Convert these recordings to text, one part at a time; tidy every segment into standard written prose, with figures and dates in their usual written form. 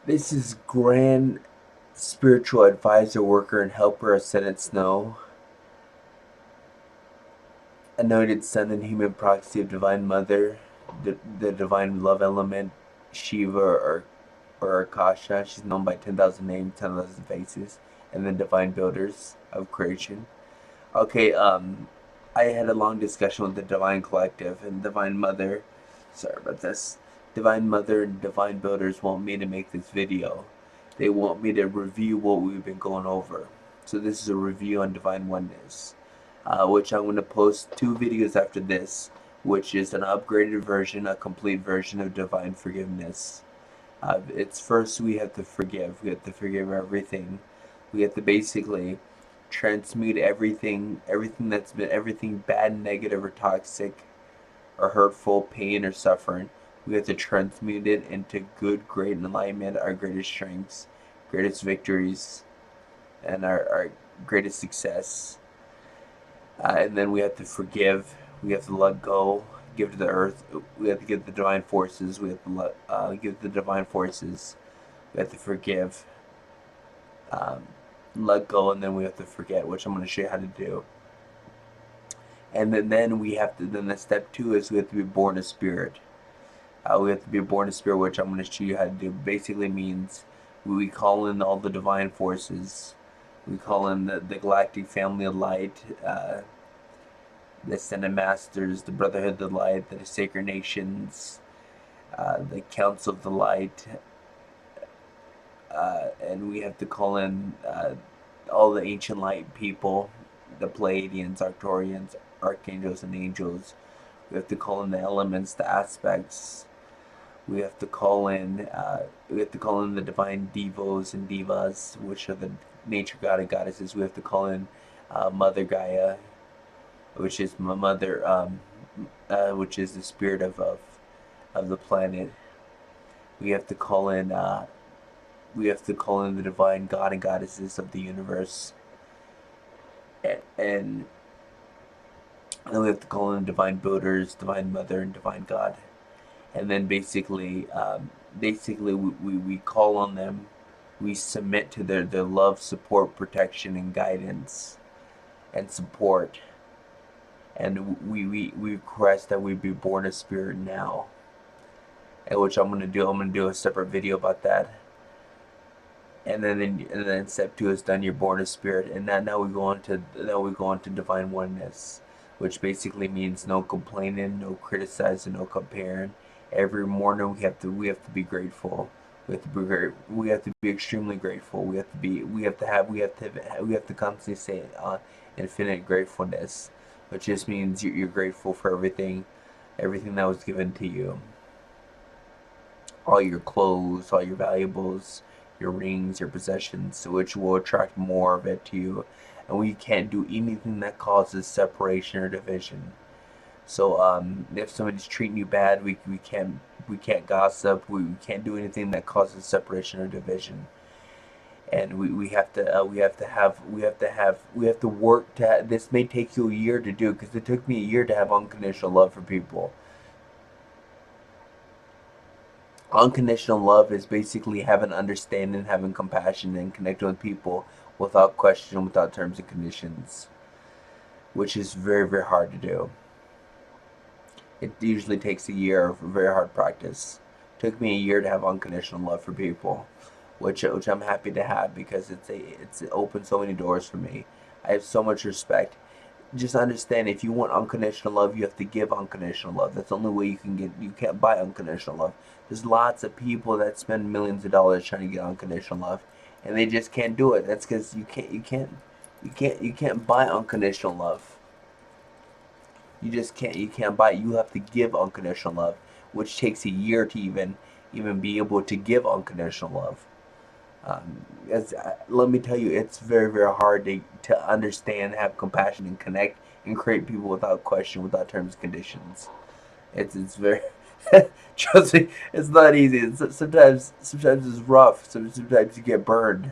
This is Grand Spiritual Advisor, Worker, and Helper Ascendant Snow, Anointed Son and Human Proxy of Divine Mother, the Divine Love Element, Shiva or Akasha. She's known by 10,000 names, 10,000 faces, and the Divine Builders of Creation. Okay, I had a long discussion with the Divine Collective and Divine Mother. Sorry about this. Divine Mother and Divine Builders want me to make this video. They want me to review what we've been going over. So this is a review on Divine Oneness, which I'm going to post 2 videos after this, which is an upgraded version, a complete version of Divine Forgiveness. It's first we have to forgive. We have to forgive everything. We have to basically transmute everything that's been everything bad, negative, or toxic, or hurtful, pain, or suffering. We have to transmute it into good, great enlightenment, our greatest strengths, greatest victories, and our greatest success. And then we have to forgive. We have to let go, give to the earth. We have to give the divine forces. We have to give the divine forces. We have to forgive, um, let go, and then we have to forget, which I'm going to show you how to do. And then we have to. Then the step 2 is we have to be born a spirit. We have to be born a spirit, which I'm going to show you how to do. Basically means we call in all the divine forces. We call in the galactic family of light, the Ascended Masters, the Brotherhood of the Light, the Sacred Nations, the Council of the Light, and we have to call in all the ancient light people, the Pleiadians, Arcturians, archangels, and angels. We have to call in the elements, the aspects. We have to call in. We have to call in the divine devos and divas, which are the nature god and goddesses. We have to call in Mother Gaia, which is my mother, which is the spirit of the planet. We have to call in. We have to call in the divine god and goddesses of the universe, and then we have to call in divine builders, divine mother, and divine god. And then basically we call on them. We submit to their love, support, protection, and guidance, and support. And we request that we be born a spirit now. And which I'm gonna do. I'm gonna do a separate video about that. And then step 2 is done. You're born a spirit, and now we go on to divine oneness, which basically means no complaining, no criticizing, no comparing. Every morning we have to be grateful. We have to be extremely grateful. We have to constantly say infinite gratefulness, which just means you're grateful for everything that was given to you, all your clothes, all your valuables, your rings, your possessions, which will attract more of it to you. And we can't do anything that causes separation or division. So if somebody's treating you bad, we can't gossip. We can't do anything that causes separation or division. And we have to work to. This may take you a year to do, because it took me a year to have unconditional love for people. Unconditional love is basically having understanding, having compassion, and connecting with people without question, without terms and conditions, which is very, very hard to do. It usually takes a year of very hard practice. It took me a year to have unconditional love for people, which I'm happy to have, because it's opened so many doors for me. I have so much respect. Just understand, if you want unconditional love, you have to give unconditional love. That's the only way you can get. You can't buy unconditional love. There's lots of people that spend millions of dollars trying to get unconditional love, and they just can't do it. That's because you can't buy unconditional love. You just can't. You can't buy it. You have to give unconditional love, which takes a year to even be able to give unconditional love. Let me tell you, it's very, very hard to understand, have compassion, and connect, and create people without question, without terms and conditions. It's very trust me, it's not easy. Sometimes it's rough. Sometimes you get burned,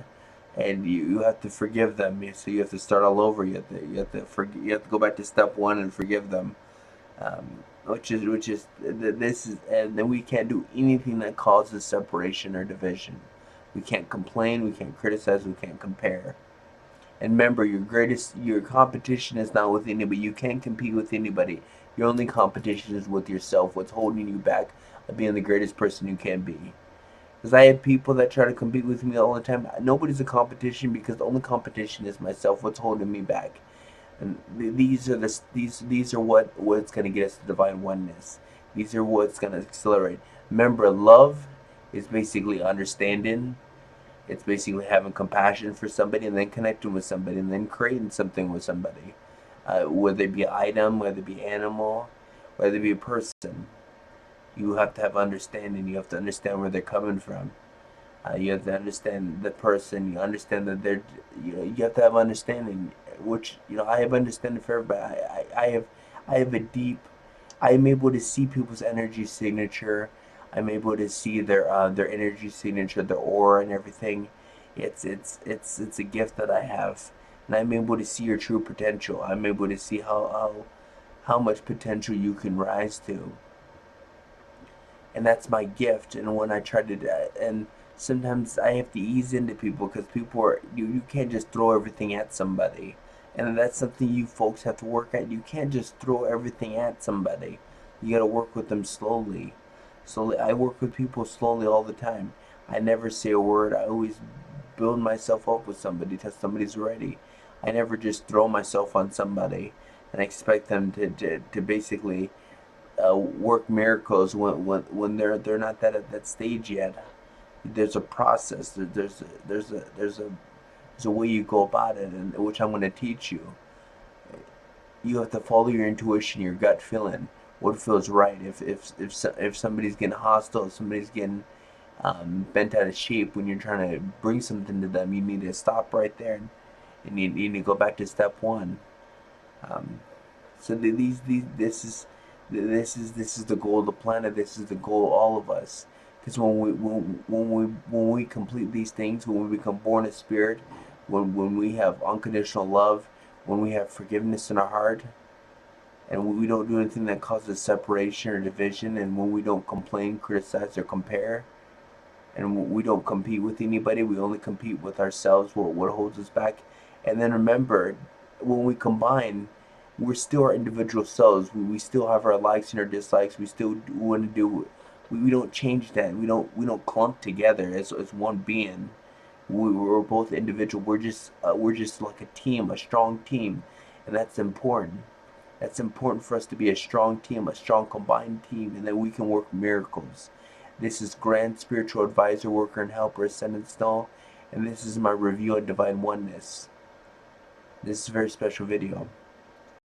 and you have to forgive them. So you have to start all over. You have to go back to step 1 and forgive them. Which is this is, and then we can't do anything that causes separation or division. We can't complain, we can't criticize, we can't compare. And remember, your competition is not with anybody. You can't compete with anybody. Your only competition is with yourself. What's holding you back of being the greatest person you can be? Because I have people that try to compete with me all the time. Nobody's a competition because the only competition is myself. What's holding me back? And these are what's gonna get us to divine oneness. These are what's gonna accelerate. Remember, love is basically understanding. It's basically having compassion for somebody and then connecting with somebody and then creating something with somebody. Whether it be an item, whether it be an animal, whether it be a person. You have to have understanding. You have to understand where they're coming from. You have to understand the person. You understand that they're. You have to have understanding. Which I have understanding for everybody. I have a deep. I am able to see people's energy signature. I'm able to see their energy signature, their aura, and everything. It's a gift that I have, and I'm able to see your true potential. I'm able to see how much potential you can rise to, and that's my gift. And when I try to, and sometimes I have to ease into people because people are you can't just throw everything at somebody, and that's something you folks have to work at. You can't just throw everything at somebody. You got to work with them slowly. Slowly, I work with people slowly all the time. I never say a word. I always build myself up with somebody till somebody's ready. I never just throw myself on somebody and expect them to basically work miracles when they're not at that stage yet. There's a process. There's a way you go about it, and which I'm going to teach you. You have to follow your intuition, your gut feeling, what feels right. If somebody's getting hostile, if somebody's getting bent out of shape when you're trying to bring something to them, you need to stop right there, and you need to go back to step one. Um, So this is the goal of the planet. This is the goal of all of us. Because when we complete these things, when we become born of spirit, when we have unconditional love, when we have forgiveness in our heart, and when we don't do anything that causes separation or division, and when we don't complain, criticize, or compare, and we don't compete with anybody, we only compete with ourselves. What holds us back? And then remember, when we combine, we're still our individual selves. We still have our likes and our dislikes. We still want to do. We don't change that. We don't clump together as one being. We're both individual. We're just like a team, a strong team, and that's important. That's important for us to be a strong team, a strong combined team, and then we can work miracles. This is Grand Spiritual Advisor, Worker, and Helper, Ascendant Snow, and this is my review on Divine Oneness. This is a very special video.